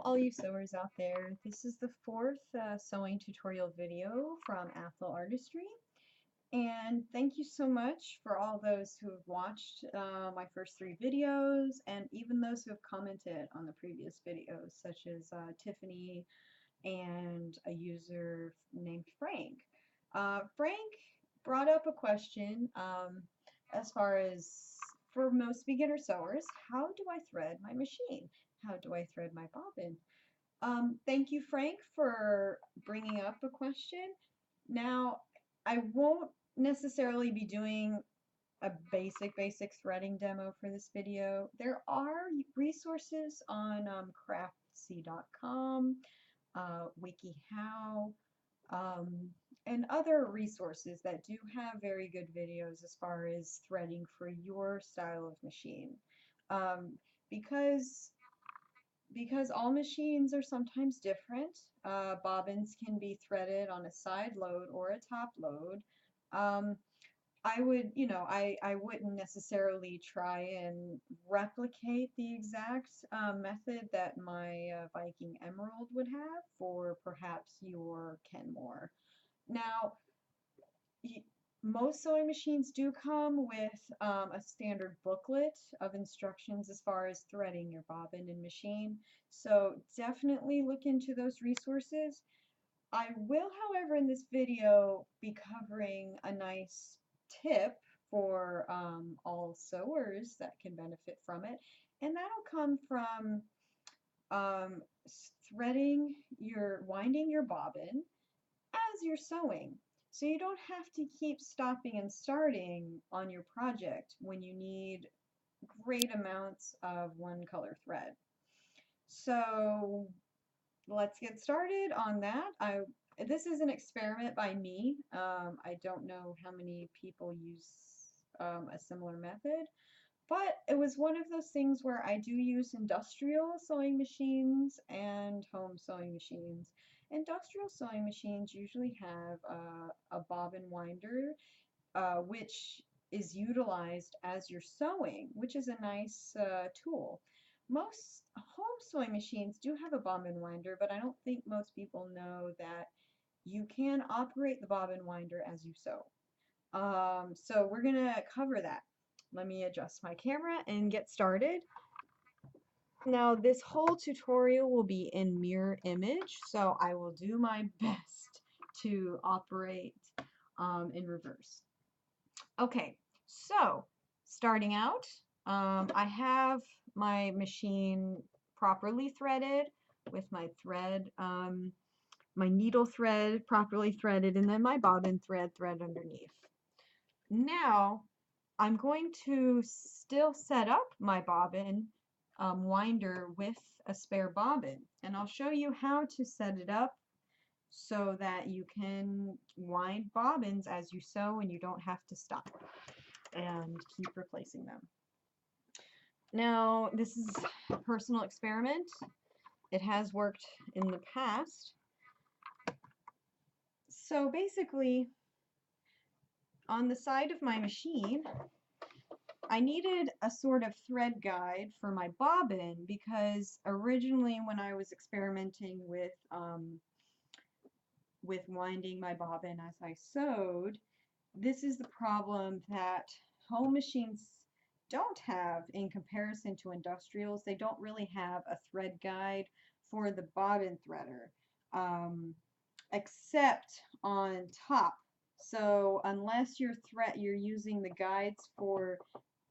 Hello all you sewers out there. This is the fourth sewing tutorial video from Athel Artistry, and thank you so much for all those who have watched my first three videos and even those who have commented on the previous videos, such as Tiffany and a user named Frank. Frank brought up a question as far as for most beginner sewers, how do I thread my machine? How do I thread my bobbin? Thank you, Frank, for bringing up a question. Now, I won't necessarily be doing a basic threading demo for this video. There are resources on craftsy.com, WikiHow, and other resources that do have very good videos as far as threading for your style of machine. Um, because because all machines are sometimes different. Bobbins can be threaded on a side load or a top load. Um, I wouldn't necessarily try and replicate the exact method that my Viking Emerald would have for perhaps your Kenmore. Now, most sewing machines do come with a standard booklet of instructions as far as threading your bobbin and machine, so definitely look into those resources. I will, however, in this video be covering a nice tip for all sewers that can benefit from it, and that'll come from um, winding your bobbin as you're sewing. So you don't have to keep stopping and starting on your project when you need great amounts of one color thread. So let's get started on that. This is an experiment by me. I don't know how many people use a similar method, but it was one of those things where I do use industrial sewing machines and home sewing machines. Industrial sewing machines usually have a bobbin winder, which is utilized as you're sewing, which is a nice tool. Most home sewing machines do have a bobbin winder, but I don't think most people know that you can operate the bobbin winder as you sew. So we're going to cover that. Let me adjust my camera and get started. Now this whole tutorial will be in mirror image, so I will do my best to operate in reverse. Okay, so starting out, I have my machine properly threaded with my thread, my needle thread properly threaded, and then my bobbin thread underneath. Now I'm going to still set up my bobbin winder with a spare bobbin, and I'll show you how to set it up so that you can wind bobbins as you sew and you don't have to stop and keep replacing them. Now, this is a personal experiment. It has worked in the past. So basically, on the side of my machine, I needed a sort of thread guide for my bobbin because originally when I was experimenting with winding my bobbin as I sewed, this is the problem that home machines don't have in comparison to industrials. They don't really have a thread guide for the bobbin threader, except on top. So unless you're using the guides for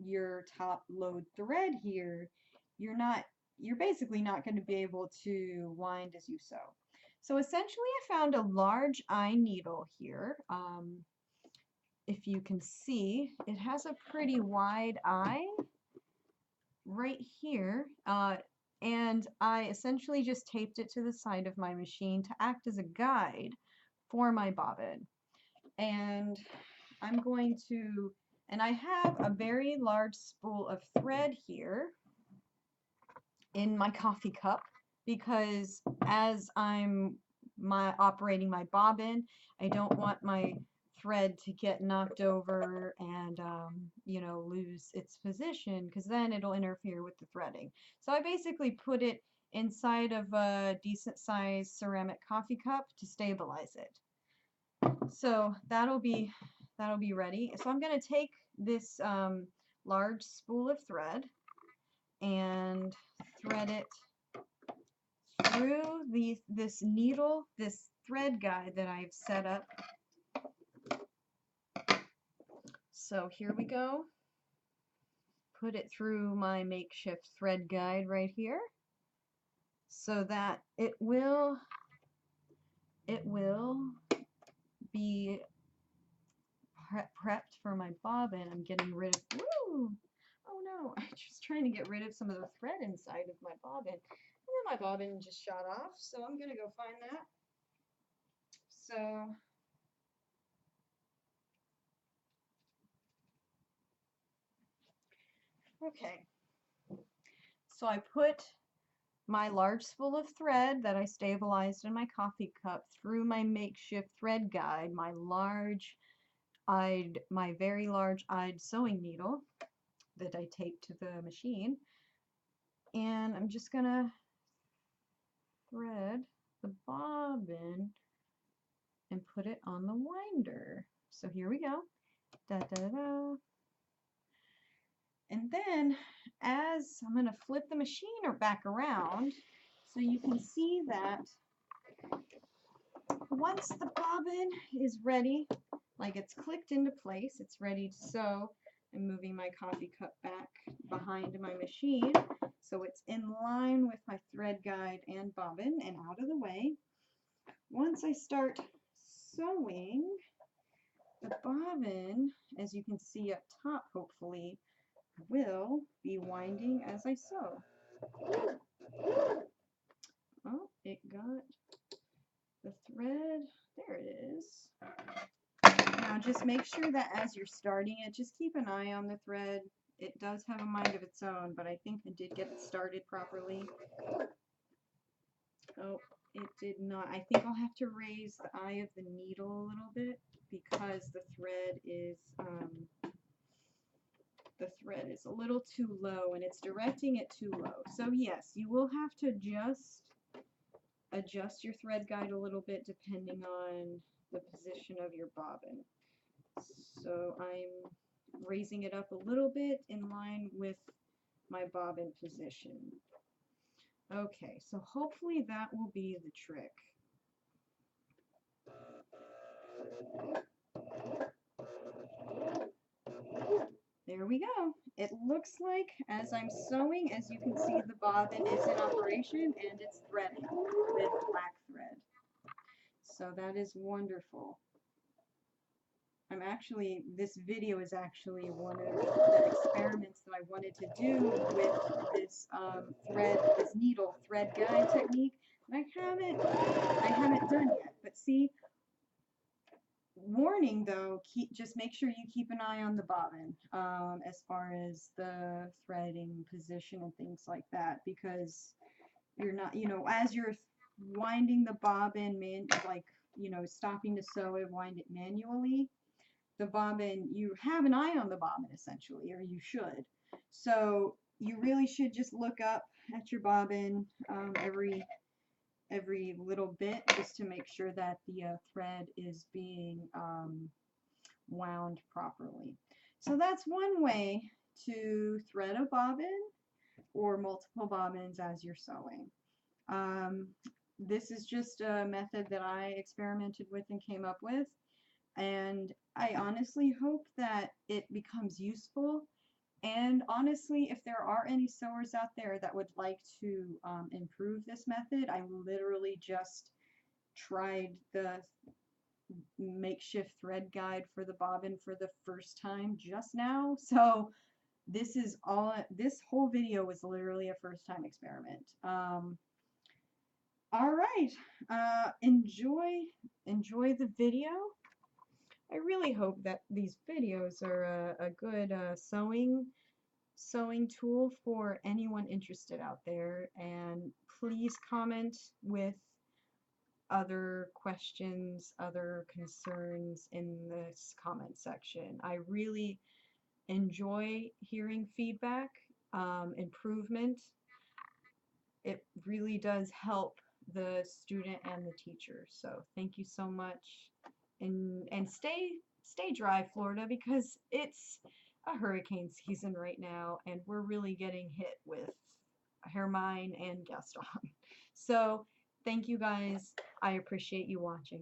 your top load thread here, you're basically not going to be able to wind as you sew. So essentially I found a large eye needle here. If you can see, it has a pretty wide eye right here, and I essentially just taped it to the side of my machine to act as a guide for my bobbin. And I have a very large spool of thread here in my coffee cup because as I'm operating my bobbin, I don't want my thread to get knocked over and you know, lose its position, because then it'll interfere with the threading. So I basically put it inside of a decent sized ceramic coffee cup to stabilize it. So that'll be ready. So I'm going to take this large spool of thread and thread it through this needle, this thread guide that I've set up. So here we go. Put it through my makeshift thread guide right here, so that it will be prepped for my bobbin. I'm getting rid of, woo! Oh no, I'm just trying to get rid of some of the thread inside of my bobbin. And then my bobbin just shot off, so I'm gonna go find that. So okay, so I put my large spool of thread that I stabilized in my coffee cup through my makeshift thread guide, my very large-eyed sewing needle that I taped to the machine, and I'm just gonna thread the bobbin and put it on the winder. So here we go. Da, da, da. And then as I'm going to flip the machine back around so you can see that once the bobbin is ready, like it's clicked into place, it's ready to sew. I'm moving my coffee cup back behind my machine so it's in line with my thread guide and bobbin and out of the way. Once I start sewing, the bobbin, as you can see up top, hopefully, will be winding as I sew. Oh, it got the thread. There it is. Now just make sure that as you're starting it, just keep an eye on the thread. It does have a mind of its own, but I think I did get it started properly. Oh, it did not. I think I'll have to raise the eye of the needle a little bit because the thread is a little too low and it's directing it too low. So yes, you will have to just adjust your thread guide a little bit depending on the position of your bobbin. So I'm raising it up a little bit in line with my bobbin position. Okay, so hopefully that will be the trick. There we go. It looks like as I'm sewing, as you can see, the bobbin is in operation and it's threading with black thread. So that is wonderful. This video is actually one of the experiments that I wanted to do with this this needle thread guide technique. And I haven't done yet. But see, warning though, just make sure you keep an eye on the bobbin as far as the threading position and things like that, because you're not, as you're winding the bobbin, stopping to sew and wind it manually, the bobbin, you have an eye on the bobbin essentially, or you should. So you really should just look up at your bobbin every little bit just to make sure that the thread is being wound properly. So that's one way to thread a bobbin or multiple bobbins as you're sewing. This is just a method that I experimented with and came up with, and I honestly hope that it becomes useful. And honestly, if there are any sewers out there that would like to improve this method, I literally just tried the makeshift thread guide for the bobbin for the first time just now. So this whole video was literally a first time experiment. All right, enjoy the video. I really hope that these videos are a good sewing tool for anyone interested out there, and please comment with other questions, other concerns in this comment section. I really enjoy hearing feedback, improvement. it really does help the student and the teacher. So thank you so much. And stay dry, Florida, because it's a hurricane season right now, and we're really getting hit with Hermine and Gaston. So thank you guys. I appreciate you watching.